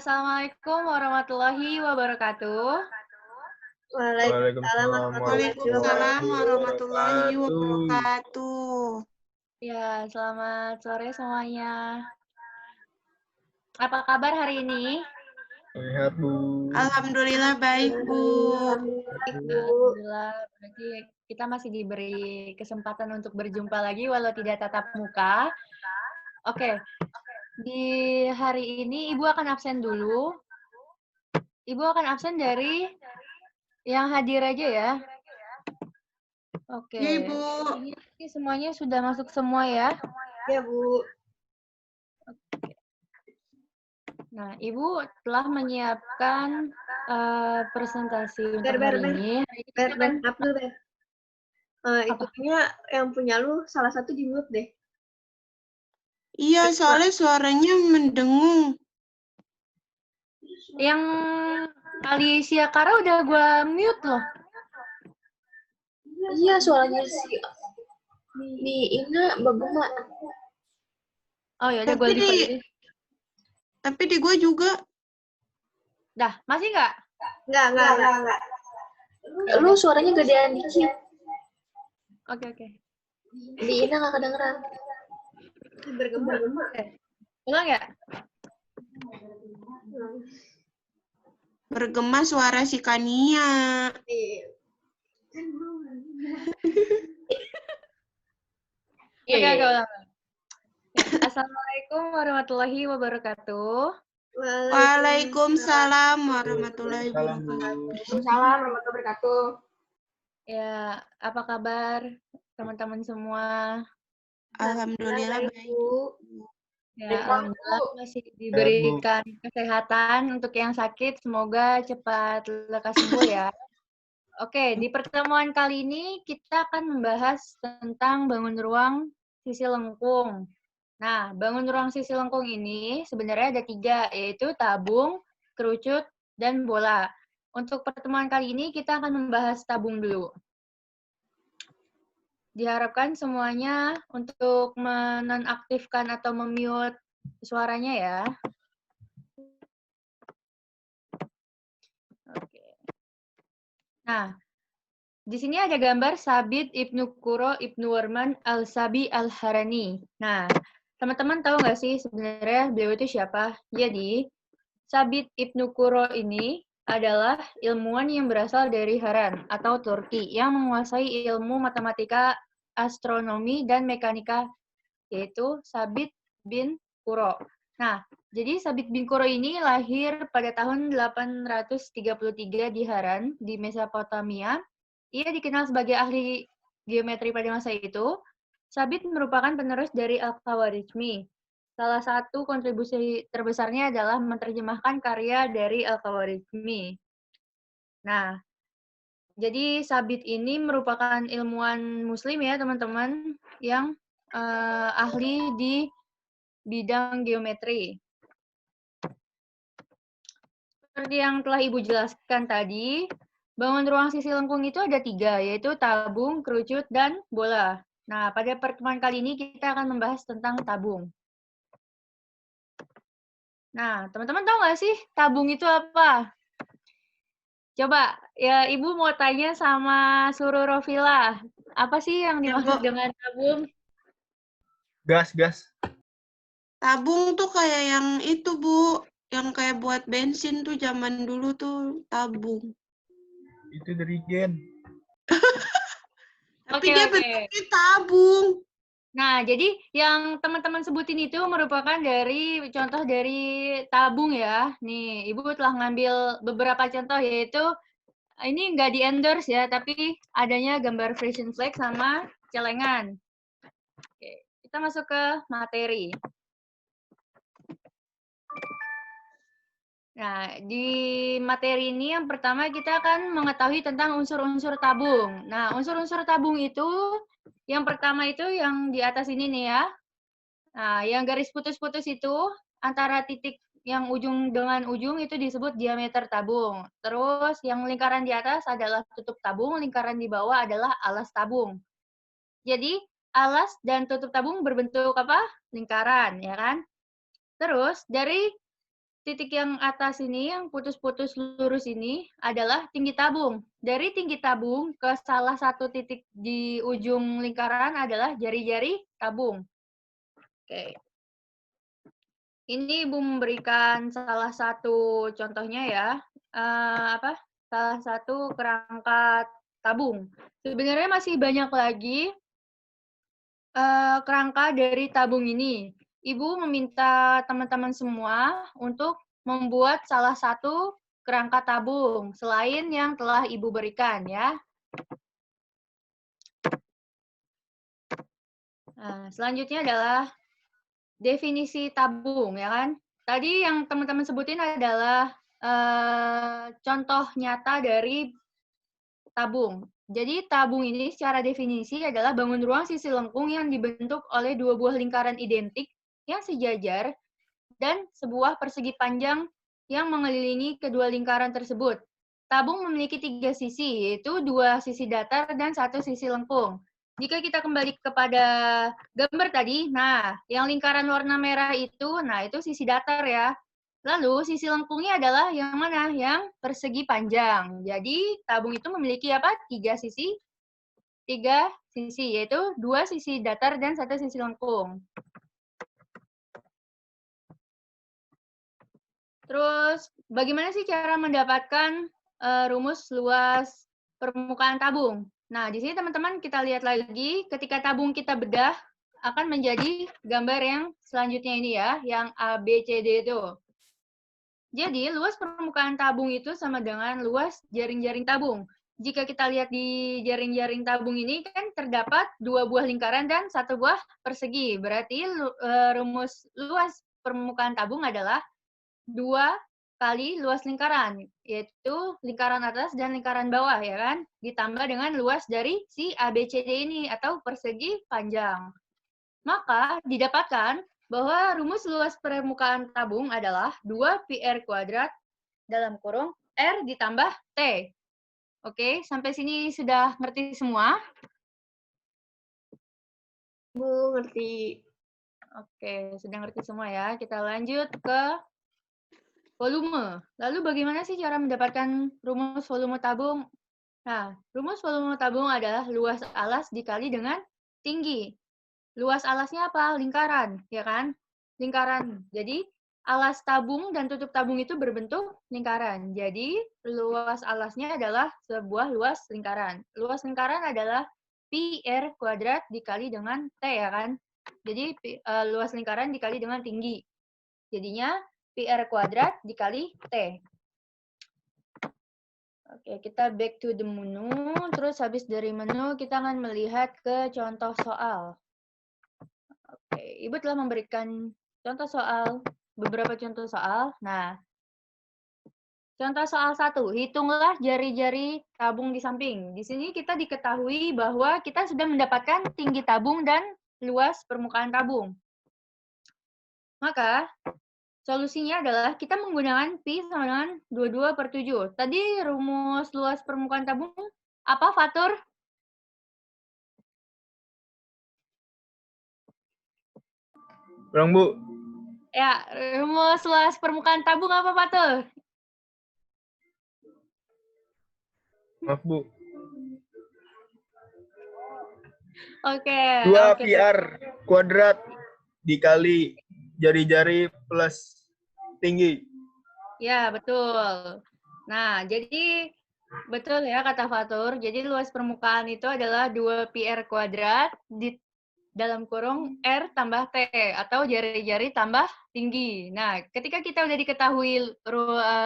Assalamualaikum warahmatullahi wabarakatuh. Waalaikumsalam Waalaikumsalam warahmatullahi wabarakatuh. wabarakatuh. Ya, selamat sore semuanya. Apa kabar hari ini? Sehat, Bu. Alhamdulillah baik, Bu. Alhamdulillah, berarti kita masih diberi kesempatan untuk berjumpa lagi walau tidak tatap muka. Oke, di hari ini Ibu akan absen dulu. Ibu akan absen dari yang hadir aja ya. Oke. Ya, Ibu. Ini semuanya sudah masuk semua ya? Ya, Bu. Nah, Ibu telah menyiapkan presentasi untuk hari ini. Maaf dulu, Ber. Itu kayaknya yang punya lu salah satu di mute deh. Iya, soalnya suaranya mendengung. Yang Alicia Kara udah gue mute loh. Iya, suaranya si Ina Baguma. Oh ya udah gue lipat aja. Tapi di gue juga. Dah, masih nggak? Enggak. Lu suaranya gedean dikit. Oke. Di Ina nggak kedengeran. Bergema. Ulang ya? Bergema suara si Kania. Oke, ulang. Assalamualaikum warahmatullahi wabarakatuh. Waalaikumsalam warahmatullahi wabarakatuh. Waalaikumsalam warahmatullahi wabarakatuh. Ya, apa kabar teman-teman semua? Alhamdulillah baik. Ya, alhamdulillah masih diberikan kesehatan untuk yang sakit. Semoga cepat lekas sembuh ya. Oke, di pertemuan kali ini kita akan membahas tentang bangun ruang sisi lengkung. Nah, bangun ruang sisi lengkung ini sebenarnya ada 3, yaitu tabung, kerucut, dan bola. Untuk pertemuan kali ini kita akan membahas tabung dulu. Diharapkan semuanya untuk menonaktifkan atau memute suaranya ya. Oke. Nah, di sini ada gambar Sabit Ibnu Quro Ibnu Warman Al-Sabi Al-Harani. Nah, teman-teman tahu nggak sih sebenarnya beliau itu siapa? Jadi, Sabit Ibnu Quro ini adalah ilmuwan yang berasal dari Haran atau Turki yang menguasai ilmu matematika, astronomi, dan mekanika, yaitu Sabit bin Quro. Nah, jadi Sabit bin Quro ini lahir pada tahun 833 di Haran, di Mesopotamia. Ia dikenal sebagai ahli geometri pada masa itu. Sabit merupakan penerus dari Al-Khawarizmi. Salah satu kontribusi terbesarnya adalah menerjemahkan karya dari Al-Khawarizmi. Nah, jadi Sabit ini merupakan ilmuwan muslim ya teman-teman yang ahli di bidang geometri. Seperti yang telah Ibu jelaskan tadi, bangun ruang sisi lengkung itu ada 3, yaitu tabung, kerucut, dan bola. Nah, pada pertemuan kali ini kita akan membahas tentang tabung. Nah, teman-teman tahu nggak sih tabung itu apa? Coba, ya Ibu mau tanya sama Sururofila. Apa sih yang dimaksud dengan tabung? Gas. Tabung tuh kayak yang itu, Bu. Yang kayak buat bensin tuh zaman dulu tuh tabung. Itu dari Gen. Tapi dia bentuknya tabung. Nah, jadi yang teman-teman sebutin itu merupakan contoh dari tabung ya. Nih, Ibu telah ngambil beberapa contoh, yaitu ini nggak di-endorse ya, tapi adanya gambar Frisian flag sama celengan. Oke, kita masuk ke materi. Nah, di materi ini yang pertama kita akan mengetahui tentang unsur-unsur tabung. Nah, unsur-unsur tabung itu, yang pertama itu yang di atas ini nih ya. Nah, yang garis putus-putus itu, antara titik yang ujung dengan ujung itu disebut diameter tabung. Terus yang lingkaran di atas adalah tutup tabung, lingkaran di bawah adalah alas tabung. Jadi, alas dan tutup tabung berbentuk apa? Lingkaran, ya kan? Terus, dari titik yang atas ini, yang putus-putus lurus ini adalah tinggi tabung. Dari tinggi tabung ke salah satu titik di ujung lingkaran adalah jari-jari tabung. Oke. Ini Ibu memberikan salah satu contohnya ya. Salah satu kerangka tabung. Sebenarnya masih banyak lagi kerangka dari tabung ini. Ibu meminta teman-teman semua untuk membuat salah satu kerangka tabung selain yang telah Ibu berikan ya. Nah, selanjutnya adalah definisi tabung ya kan. Tadi yang teman-teman sebutin adalah contoh nyata dari tabung. Jadi tabung ini secara definisi adalah bangun ruang sisi lengkung yang dibentuk oleh dua buah lingkaran identik yang sejajar dan sebuah persegi panjang yang mengelilingi kedua lingkaran tersebut. Tabung memiliki 3 sisi, yaitu 2 sisi datar dan 1 sisi lengkung. Jika kita kembali kepada gambar tadi, nah, yang lingkaran warna merah itu, nah itu sisi datar ya. Lalu sisi lengkungnya adalah yang mana? Yang persegi panjang. Jadi tabung itu memiliki apa? 3 sisi, yaitu 2 sisi datar dan 1 sisi lengkung. Terus bagaimana sih cara mendapatkan rumus luas permukaan tabung? Nah, di sini teman-teman kita lihat lagi, ketika tabung kita bedah akan menjadi gambar yang selanjutnya ini ya, yang ABCD itu. Jadi, luas permukaan tabung itu sama dengan luas jaring-jaring tabung. Jika kita lihat di jaring-jaring tabung ini kan terdapat 2 buah lingkaran dan 1 buah persegi. Berarti rumus luas permukaan tabung adalah 2 kali luas lingkaran, yaitu lingkaran atas dan lingkaran bawah, ya kan? Ditambah dengan luas dari si ABCD ini, atau persegi panjang. Maka didapatkan bahwa rumus luas permukaan tabung adalah 2πr kuadrat dalam kurung R ditambah T. Oke, sampai sini sudah ngerti semua? Bu, ngerti. Oke, sudah ngerti semua ya. Kita lanjut ke volume. Lalu bagaimana sih cara mendapatkan rumus volume tabung? Nah, rumus volume tabung adalah luas alas dikali dengan tinggi. Luas alasnya apa? Lingkaran, ya kan? Lingkaran. Jadi, alas tabung dan tutup tabung itu berbentuk lingkaran. Jadi, luas alasnya adalah sebuah luas lingkaran. Luas lingkaran adalah πr kuadrat dikali dengan T, ya kan? Jadi, luas lingkaran dikali dengan tinggi. Jadinya, πr kuadrat dikali T. Oke, kita back to the menu. Terus habis dari menu, kita akan melihat ke contoh soal. Oke, Ibu telah memberikan contoh soal, beberapa contoh soal. Nah, contoh soal 1, hitunglah jari-jari tabung di samping. Di sini kita diketahui bahwa kita sudah mendapatkan tinggi tabung dan luas permukaan tabung. Maka, solusinya adalah kita menggunakan Pi sama dengan 22/7. Tadi rumus luas permukaan tabung apa, Fatur? Kurang, Bu. Ya, rumus luas permukaan tabung apa, Fatur? Maaf, Bu. Oke. 2πr kuadrat dikali jari-jari plus tinggi. Ya, betul. Nah, jadi betul ya kata Fatur. Jadi luas permukaan itu adalah 2πr kuadrat di dalam kurung R tambah T, atau jari-jari tambah tinggi. Nah, ketika kita udah diketahui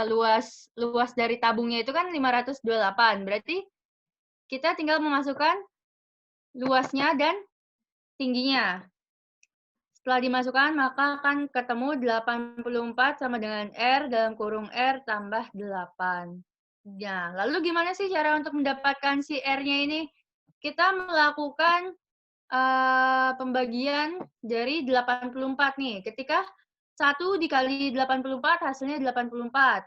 luas dari tabungnya itu kan 528, berarti kita tinggal memasukkan luasnya dan tingginya. Setelah dimasukkan, maka akan ketemu 84 sama dengan R dalam kurung R tambah 8. Nah, lalu gimana sih cara untuk mendapatkan si R-nya ini? Kita melakukan pembagian dari 84 nih. Ketika 1 dikali 84 hasilnya 84.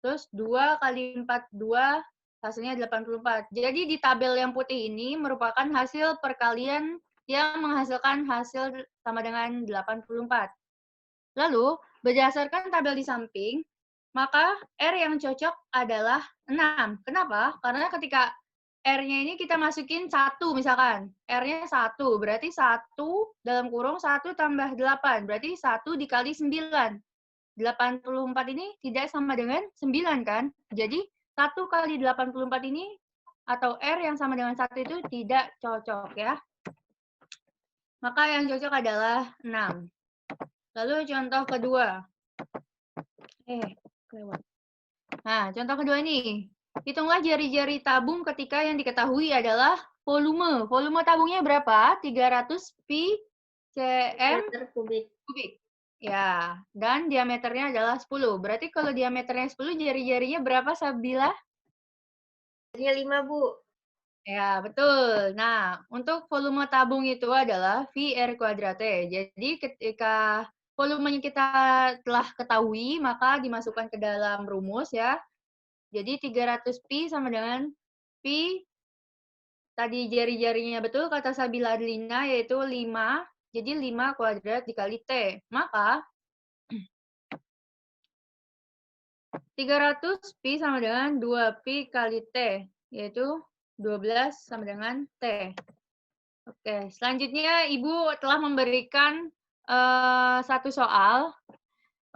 Terus 2 kali 42 hasilnya 84. Jadi di tabel yang putih ini merupakan hasil perkalian yang menghasilkan hasil sama dengan 84. Lalu, berdasarkan tabel di samping, maka R yang cocok adalah 6. Kenapa? Karena ketika R-nya ini kita masukin 1 misalkan. R-nya 1, berarti 1 dalam kurung 1 tambah 8. Berarti 1 dikali 9. 84 ini tidak sama dengan 9 kan? Jadi 1 kali 84 ini atau R yang sama dengan 1 itu tidak cocok ya. Maka yang cocok adalah 6. Lalu contoh kedua. Kelewat. Nah, contoh kedua ini. Hitunglah jari-jari tabung ketika yang diketahui adalah volume. Volume tabungnya berapa? 300 pi cm Meter kubik. kubik. Ya, dan diameternya adalah 10. Berarti kalau diameternya 10, jari-jarinya berapa, Sabila? Jarinya 5, Bu. Ya, betul. Nah, untuk volume tabung itu adalah VR kuadratnya. Jadi ketika volumenya kita telah ketahui, maka dimasukkan ke dalam rumus ya. Jadi 300 pi sama dengan pi, tadi jari-jarinya betul, kata Sabila Adelina, yaitu 5. Jadi 5 kuadrat dikali T. Maka 300 pi sama dengan 2 pi kali T, yaitu 12 sama dengan T. Oke, selanjutnya Ibu telah memberikan satu soal.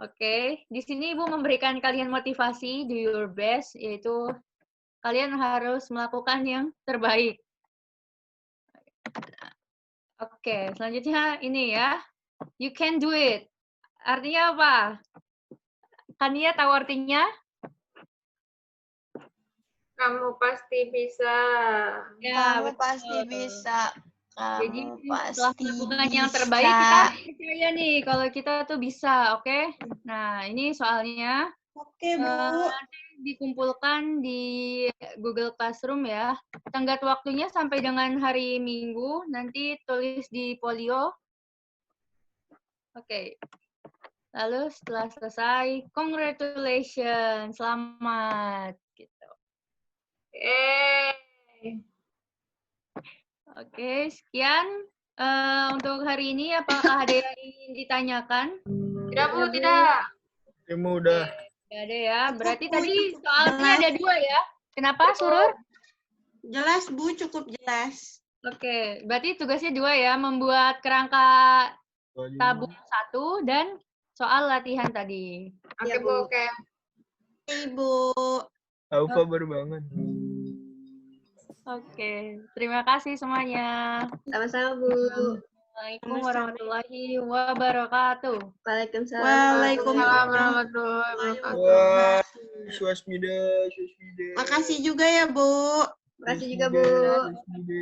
Oke, di sini Ibu memberikan kalian motivasi, do your best, yaitu kalian harus melakukan yang terbaik. Oke, selanjutnya ini ya, you can do it. Artinya apa? Kania tahu artinya? Kamu pasti bisa. Ya, Kamu betul. pasti bisa. Jadi Kamu setelah pasti melakukan yang bisa. terbaik, kita percaya nih kalau kita tuh bisa, oke? Nah, ini soalnya Oke, Bu. nanti dikumpulkan di Google Classroom ya. Tenggat waktunya sampai dengan hari Minggu, nanti tulis di folio. Oke. Lalu setelah selesai, congratulations, selamat gitu. Oke, sekian untuk hari ini. Apakah ada yang ingin ditanyakan? Tidak, Bu, tidak. Ilmu udah. Tidak ada ya. Berarti Cukup, Bu, tadi cukup soalnya jelas. ada 2 ya. Kenapa, Surur? Jelas, Bu, cukup jelas. Oke, berarti tugasnya 2 ya. Membuat kerangka tabung 1 dan soal latihan tadi. Oke, Ya, Bu, Bu. oke. Ibu. Aufa baru bangun. Oke, terima kasih semuanya. Sama-sama, Bu. Assalamualaikum warahmatullahi wabarakatuh. Waalaikumsalam. Waalaikumsalam warahmatullahi wabarakatuh. Wah, swasmida. Makasih juga ya, Bu. Makasih juga, Bu. Swasmida.